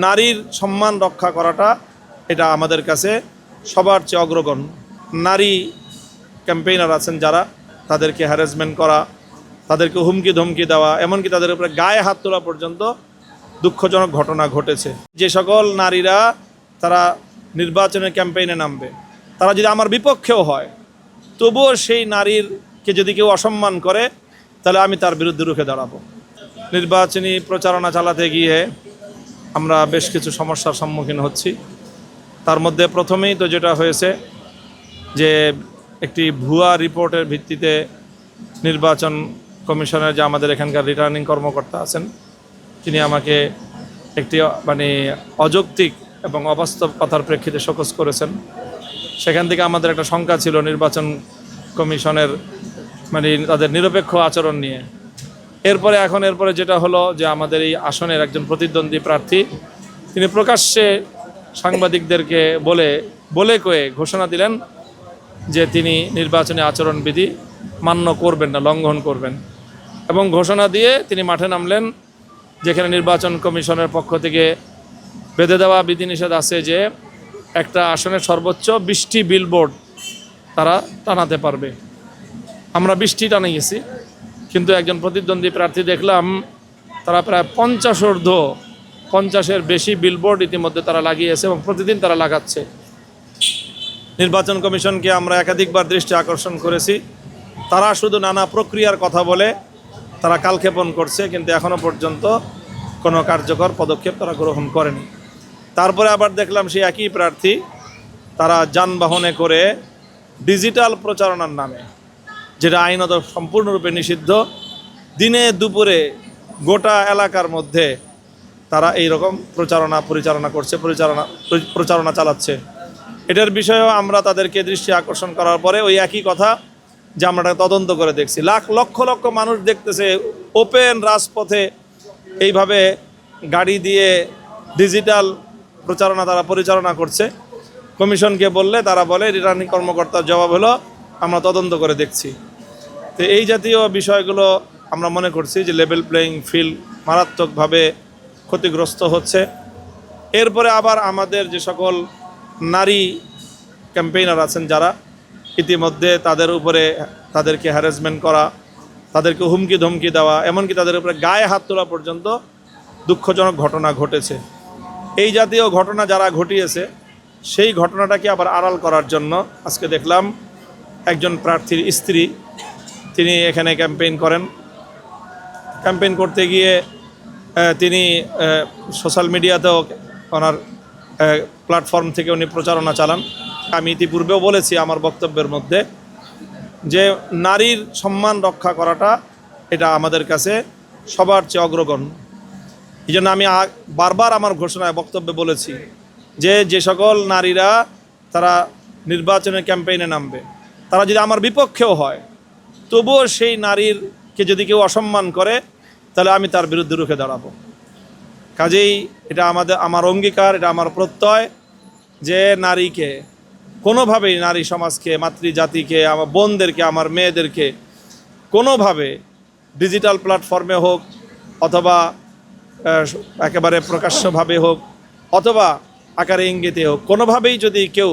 নারীর সম্মান রক্ষা করাটা এটা আমাদের কাছে সবার চেয়ে অগ্রগণ্য। নারী ক্যাম্পেইনার আছেন যারা, তাদেরকে হ্যারাসমেন্ট করা, তাদেরকে হুমকি ধমকি দেওয়া, এমনকি তাদের উপরে গায়ে হাত তোলা পর্যন্ত দুঃখজনক ঘটনা ঘটেছে। যে সকল নারীরা তারা নির্বাচনের ক্যাম্পেইনে নামবে, তারা যদি আমার বিপক্ষেও হয়, তবুও সেই নারীরকে যদি কেউ অসম্মান করে, তাহলে আমি তার বিরুদ্ধে রুখে দাঁড়াবো। নির্বাচনী প্রচারণা চালাতে গিয়ে আমরা বেশ কিছু সমস্যার সম্মুখীন হচ্ছি। তার মধ্যে প্রথমেই তো যেটা হয়েছে যে একটি ভুয়া রিপোর্টের ভিত্তিতে নির্বাচন কমিশনের যে আমাদের এখানকার রিটার্নিং কর্মকর্তা আছেন, তিনি আমাকে একটি অযৌক্তিক এবং অবাস্তব কথার প্রেক্ষিতে শোকজ করেছেন। সেখান থেকে আমাদের একটা শঙ্কা ছিল নির্বাচন কমিশনের তাদের নিরপেক্ষ আচরণ নিয়ে। এরপরে যেটা হলো যে আমাদের এই আসনের একজন প্রতিদ্বন্দ্বী প্রার্থী তিনি প্রকাশ্যে সাংবাদিকদেরকে বলে কয়ে ঘোষণা দিলেন যে তিনি নির্বাচনী আচরণবিধি মান্য করবেন না, লঙ্ঘন করবেন, এবং ঘোষণা দিয়ে তিনি মাঠে নামলেন, যেখানে নির্বাচন কমিশনের পক্ষ থেকে বেঁধে দেওয়া বিধিনিষেধ আছে যে একটা আসনের সর্বোচ্চ 20টি বিলবোর্ড তারা টানাতে পারবে। আমরা 20টি টানিয়েছি, কিন্তু একজন প্রতিদ্বন্দ্বী প্রার্থী দেখলাম তারা প্রায় 50-এর বেশি বিলবোর্ড ইতিমধ্যে তারা লাগিয়েছে এবং প্রতিদিন তারা লাগাচ্ছে। নির্বাচন কমিশনকে আমরা একাধিকবার দৃষ্টি আকর্ষণ করেছি, তারা শুধু নানা প্রক্রিয়ার কথা বলে তারা কালক্ষেপণ করছে, কিন্তু এখনও পর্যন্ত কোনো কার্যকর পদক্ষেপ তারা গ্রহণ করেনি। তারপরে আবার দেখলাম সেই একই প্রার্থী তারা যানবাহনে করে ডিজিটাল প্রচারণার নামে, যেটা আইনত সম্পূর্ণরূপে নিষিদ্ধ, দিনে দুপুরে গোটা এলাকার মধ্যে তারা এই রকম প্রচারণা চালাচ্ছে। এটার বিষয়েও আমরা তাদেরকে দৃষ্টি আকর্ষণ করার পরে ওই একই কথা যে আমরা তদন্ত করে দেখছি, লক্ষ লক্ষ মানুষ দেখতেছে ওপেন রাজপথে এইভাবে গাড়ি দিয়ে ডিজিটাল প্রচারণা তারা পরিচালনা করছে। কমিশনকে বললে তারা বলে, রিটার্নিং কর্মকর্তার জবাব হলো আমরা তদন্ত করে দেখছি। তো এই জাতীয় বিষয়গুলো আমরা মনে করছি যে লেভেল প্লেয়িং ফিল্ড মারাত্মকভাবে ক্ষতিগ্রস্ত হচ্ছে। এরপরে আবার আমাদের যে সকল নারী ক্যাম্পেইনার আছেন যারা, ইতিমধ্যে তাদেরকে হ্যারাসমেন্ট করা, তাদেরকে হুমকি ধমকি দেওয়া, এমনকি তাদের উপরে গায়ে হাত তোলা পর্যন্ত দুঃখজনক ঘটনা ঘটেছে। এই জাতীয় ঘটনা যারা ঘটিয়েছে, সেই ঘটনাটাকে আবার আড়াল করার জন্য আজকে দেখলাম একজন প্রার্থীর স্ত্রী তিনি এখানে ক্যাম্পেইন করতে গিয়ে তিনি সোশ্যাল মিডিয়াতেও ওনার প্ল্যাটফর্ম থেকে উনি প্রচারণা চালান। আমি ইতিপূর্বেও বলেছি আমার বক্তব্যের মধ্যে যে নারীর সম্মান রক্ষা করাটা এটা আমাদের কাছে সবার চেয়ে অগ্রগণ্য। এই জন্য আমি বারবার আমার ঘোষণায় বক্তব্যে বলেছি যে সকল নারীরা তারা নির্বাচনের ক্যাম্পেইনে নামবে, তারা যদি আমার বিপক্ষেও হয়, তবুও সেই নারীরকে যদি কেউ অসম্মান করে, তাহলে আমি তার বিরুদ্ধে রুখে দাঁড়াবো। কাজেই এটা আমার অঙ্গীকার, এটা আমার প্রত্যয় যে নারীকে কোনোভাবেই, নারী সমাজকে, মাতৃজাতিকে, আমার বোনদেরকে, আমার মেয়েদেরকে কোনোভাবে ডিজিটাল প্ল্যাটফর্মে হোক অথবা একেবারে প্রকাশ্যভাবে হোক অথবা আকারে ইঙ্গিতে হোক, কোনোভাবেই যদি কেউ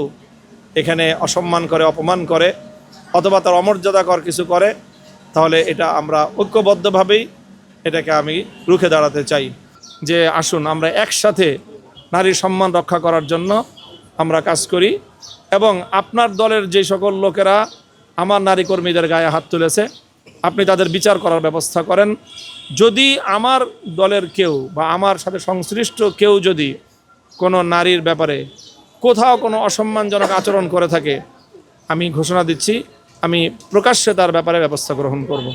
এখানে অসম্মান করে, অপমান করে অথবা তার অমর্যাদাকর কিছু করে, তাহলে এটা আমরা ঐক্যবদ্ধভাবেই এটাকে আমি রুখে দাঁড়াতে চাই। যে আসুন আমরা একসাথে নারীর সম্মান রক্ষা করার জন্য আমরা কাজ করি, এবং আপনার দলের যে সকল লোকেরা আমার নারী কর্মীদের গায়ে হাত তুলেছে, আপনি তাদের বিচার করার ব্যবস্থা করেন। যদি আমার দলের কেউ বা আমার সাথে সংশ্লিষ্ট কেউ যদি কোনো নারীর ব্যাপারে কোথাও কোনো অসম্মানজনক আচরণ করে থাকে, আমি ঘোষণা দিচ্ছি আমি প্রকাশ্যে তার ব্যাপারে ব্যবস্থা গ্রহণ করব।